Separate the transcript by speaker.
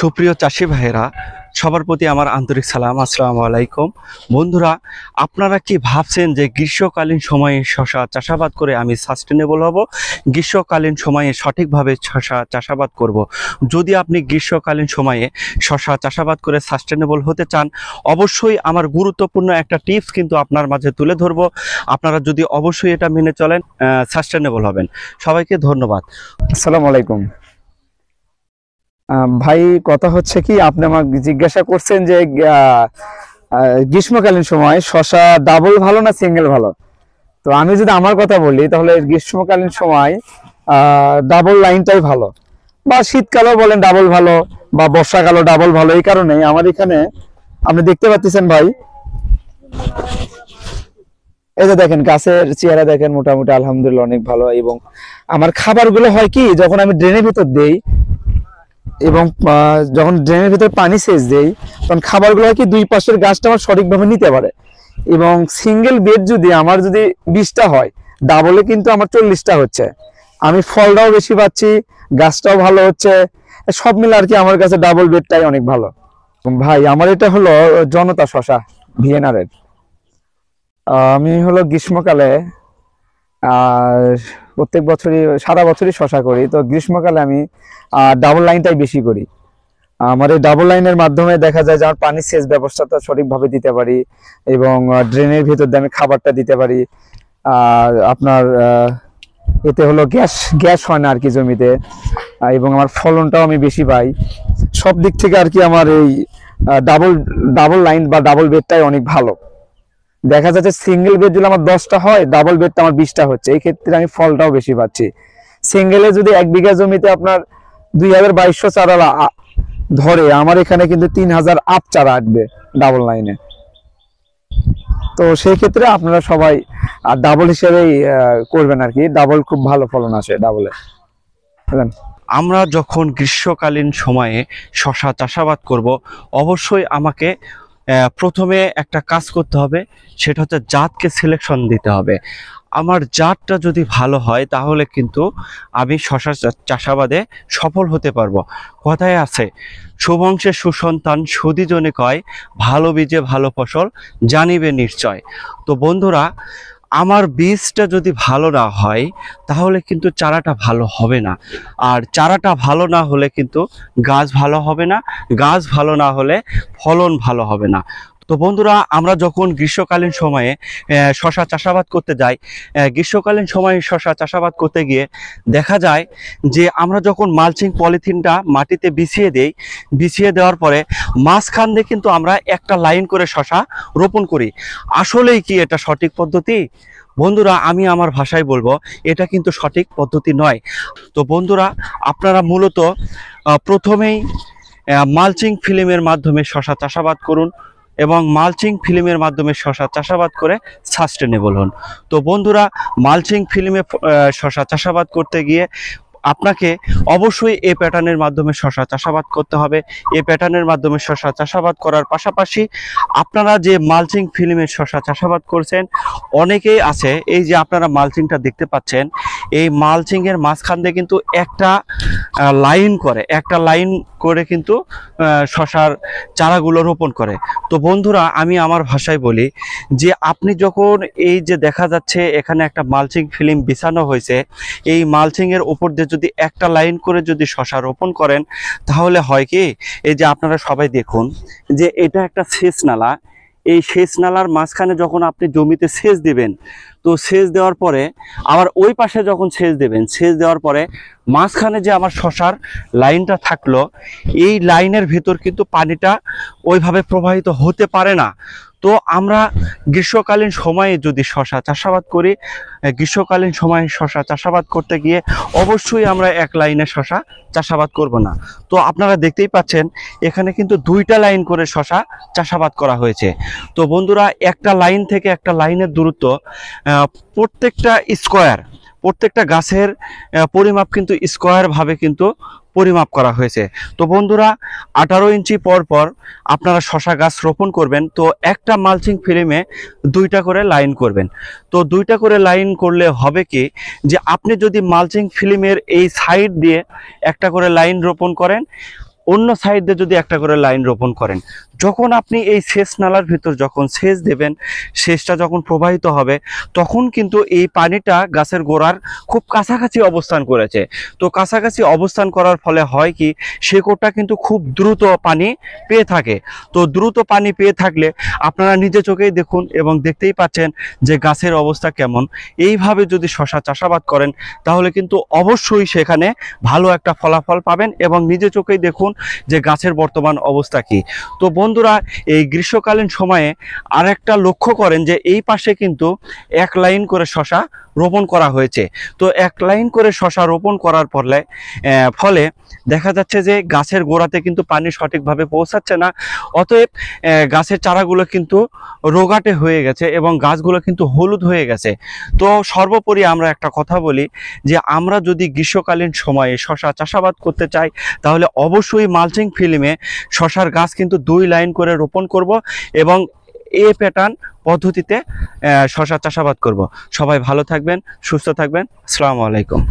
Speaker 1: সুপ্রিয় চাষি ভাইয়েরা, সবার প্রতি আমার আন্তরিক সালাম। আসসালামু আলাইকুম। বন্ধুরা, আপনারা কি ভাবছেন যে গ্রীষ্মকালীন সময়ে শশা চাষাবাদ করে আমি সাস্টেনেবল হব, গ্রীষ্মকালীন সময়ে সঠিকভাবে শশা চাষাবাদ করব? যদি আপনি গ্রীষ্মকালীন সময়ে শশা চাষাবাদ করে সাস্টেনেবল হতে চান, অবশ্যই আমার গুরুত্বপূর্ণ একটা টিপস কিন্তু আপনার মাঝে তুলে ধরব। আপনারা যদি অবশ্যই এটা মেনে চলেন, সাস্টেনেবল হবেন। সবাইকে ধন্যবাদ।
Speaker 2: আসসালামু আলাইকুম। ভাই, কথা হচ্ছে কি, আপনি আমাকে জিজ্ঞাসা করছেন যে গ্রীষ্মকালীন সময় শশা ডাবল ভালো না সিঙ্গেল ভালো। তো আমি যদি আমার কথা বলি, তাহলে গ্রীষ্মকালীন সময় ডাবল লাইনটাই ভালো, বা শীতকালেও বলেন ডাবল ভালো, বা বর্ষাকালও ডাবল ভালো। এই কারণে আমার এখানে আপনি দেখতে পাচ্ছেন ভাই, এই যে দেখেন গাছের চেহারা দেখেন, মোটামুটি আলহামদুলিল্লাহ অনেক ভালো। এবং আমার খাবারগুলো হয় কি, যখন আমি ড্রেনের ভিতর দেই এবং যখন ড্রেনের ভিতর পানি সেচ দেই, তখন খাবারগুলো কি দুই পাশের গাছটা আমার সঠিকভাবে নিতে পারে। এবং সিঙ্গেল বেড যদি আমার 20টা হয়, ডাবলে কিন্তু আমার 40টা হচ্ছে। আমি ফলটাও বেশি পাচ্ছি, গাছটাও ভালো হচ্ছে, সব মিলে আর কি আমার কাছে ডাবল বেডটাই অনেক ভালো। ভাই, আমার এটা হলো জনতা শশা ভিয়েনারের। আমি হলো গ্রীষ্মকালে প্রত্যেক বছরই সারা বছরই শশা করি। তো গ্রীষ্মকালে আমি ডাবল লাইনটাই বেশি করি। আমার এই ডাবল লাইনের মাধ্যমে দেখা যায় যে আমার পানির সেচ ব্যবস্থাটা সঠিকভাবে দিতে পারি, এবং ড্রেনের ভিতর দিয়ে আমি খাবারটা দিতে পারি। আপনার এতে হলো গ্যাস হয় না আর কি জমিতে, এবং আমার ফলনটাও আমি বেশি পাই। সব দিক থেকে আর কি আমার এই ডাবল লাইন বা ডাবল বেডটাই অনেক ভালো। দেখা যাচ্ছে সিঙ্গেল বেড যদি আমার 10টা হয়, ডাবল বেডটা আমার 20টা হচ্ছে। এই ক্ষেত্রে আমি ফলটাও বেশি পাচ্ছি। সিঙ্গেলে যদি 1 বিঘা জমিতে আপনার 2200 চারা ধরে, আমার এখানে কিন্তু 3000 আপ চারা আসবে ডাবল লাইনে। তো সেই ক্ষেত্রে আপনারা সবাই ডাবল হিসেবেই করবেন আর কি। ডাবল খুব ভালো ফলন আসে ডাবলে।
Speaker 1: আমরা যখন গ্রীষ্মকালীন সময়ে শশা চাষাবাদ করব, অবশ্যই আমাকে প্রথমে একটা কাজ করতে হবে, সেটা হচ্ছে জাতকে সিলেকশন দিতে হবে। আমার জাতটা যদি ভালো হয়, তাহলে কিন্তু আমি শশা চাষাবাদে সফল হতে পারবো। কথায় আছে, শুভংশে সুসন্তান সুধীজনে কয়, ভালো বীজে ভালো ফসল জানিবে নিশ্চয়। তো বন্ধুরা, আমার বীজটা যদি ভালো না হয়, তাহলে কিন্তু চারাটা ভালো হবে না। আর চারাটা ভালো না হলে কিন্তু গাছ ভালো হবে না, গাছ ভালো না হলে ফলন ভালো হবে না। তো বন্ধুরা, আমরা যখন গ্রীষ্মকালীন সময়ে শশা চাষাবাদ করতে যাই, গ্রীষ্মকালীন সময়ে শশা চাষাবাদ করতে গিয়ে দেখা যায় যে আমরা যখন মালচিং পলিথিনটা মাটিতে বিছিয়ে দেওয়ার পরে মাঝখান দিয়ে কিন্তু আমরা একটা লাইন করে শশা রোপণ করি। আসলেই কি এটা সঠিক পদ্ধতি? বন্ধুরা, আমি আমার ভাষায় বলবো, এটা কিন্তু সঠিক পদ্ধতি নয়। তো বন্ধুরা, আপনারা মূলত প্রথমেই মালচিং ফিল্মের মাধ্যমে শশা চাষাবাদ করুন, এবং মালচিং ফিল্মের মাধ্যমে শশা চাষাবাদ করে সাস্টেনেবল হন। তো বন্ধুরা, মালচিং ফিল্মে শশা চাষাবাদ করতে গিয়ে আপনাকে অবশ্যই এই প্যাটার্নের মাধ্যমে শশা চাষাবাদ করতে হবে। এই প্যাটার্নের মাধ্যমে শশা চাষাবাদ করার পাশাপাশি আপনারা যে মালচিং ফিল্মের শশা চাষাবাদ করছেন, অনেকেই আছে, এই যে আপনারা মালচিংটা দেখতে পাচ্ছেন, এই মালচিংয়ের মাঝখান দিয়ে কিন্তু একটা লাইন করে কিন্তু শশার চারাগুলো রোপণ করে। তো বন্ধুরা, আমি আমার ভাষায় বলি যে আপনি যখন এই যে দেখা যাচ্ছে এখানে একটা মালচিং ফিল্ম বিছানো হয়েছে, এই মালচিংয়ের উপর দিয়ে যদি একটা লাইন করে যদি শশা রোপণ করেন, তাহলে হয় কি, এই যে আপনারা সবাই দেখুন যে এটা একটা সেচ নালা। এই সেচ নালার মাঝখানে যখন আপনি জমিতে সেচ দিবেন, তো সেচ দেওয়ার পরে আবার ওই পাশে যখন সেচ দেবেন, সেচ দেওয়ার পরে মাঝখানে যে আমার শশার লাইনটা থাকলো, এই লাইনের ভেতর কিন্তু পানিটা ওইভাবে প্রবাহিত হতে পারে না। তো আমরা গ্রীষ্মকালীন সময়ে যদি শশা চাষাবাদ করি, গ্রীষ্মকালীন সময়ে শশা চাষাবাদ করতে গিয়ে অবশ্যই আমরা এক লাইনে শশা চাষাবাদ করব না। তো আপনারা দেখতেই পাচ্ছেন, এখানে কিন্তু 2টা লাইন করে শশা চাষাবাদ করা হয়েছে। তো বন্ধুরা, একটা লাইন থেকে একটা লাইনের দূরত্ব, প্রত্যেকটা গাছের পরিমাপ কিন্তু স্কোয়ার ভাবে কিন্তু পরিমাপ করা হয়েছে। তো বন্ধুরা, 18 ইঞ্চি পর পর আপনারা শশা গাছ রোপণ করবেন। তো একটা মালচিং ফিল্মে 2টা করে লাইন করবেন। তো 2টা করে লাইন করলে হবে কি, যে আপনি যদি মালচিং ফিল্মের এই সাইড দিয়ে একটা করে লাইন রোপণ করেন, অন্য সাইডে যদি একটা করে লাইন রোপণ করেন, যখন আপনি এই সেচ নালার ভিতর যখন সেচ দেবেন, সেচটা যখন প্রবাহিত হবে, তখন কিন্তু এই পানিটা গাছের গোড়ার খুব কাছাকাছি অবস্থান করেছে। তো কাছাকাছি অবস্থান করার ফলে হয় কি, শেকড়টা কিন্তু খুব দ্রুত পানি পেয়ে থাকে। তো দ্রুত পানি পেয়ে থাকলে আপনারা নিজে চোখেই দেখুন এবং দেখতেই পাচ্ছেন যে গাছের অবস্থা কেমন। এইভাবে যদি শশা চাষাবাদ করেন তাহলে কিন্তু অবশ্যই সেখানে ভালো একটা ফলাফল পাবেন এবং নিজে চোখেই দেখুন যে গাছের বর্তমান অবস্থা কি। তো বন্ধুরা, এই গ্রীষ্মকালীন সময়ে আরেকটা লক্ষ্য করেন যে এই পাশে কিন্তু এক লাইন করে শশা রোপণ করা হয়েছে। তো এক লাইন করে শশা রোপণ করার ফলে দেখা যাচ্ছে যে গাছের গোড়াতে কিন্তু পানি সঠিকভাবে পৌঁছাচ্ছে না। অতএব গাছের চারাগুলো কিন্তু রোগাটে হয়ে গেছে এবং গাছগুলো কিন্তু হলুদ হয়ে গেছে। তো সর্বোপরি আমরা একটা কথা বলি যে আমরা যদি গ্রীষ্মকালীন সময়ে শশা চাষাবাদ করতে চাই তাহলে অবশ্যই মালচিং ফিল্মে শশার গাছ কিন্তু 2 লাইন করে রোপণ করব এবং এ প্যাটার্ন পদ্ধতিতে শশা চাষাবাদ করব। সবাই ভালো থাকবেন, সুস্থ থাকবেন। আসসালামু আলাইকুম।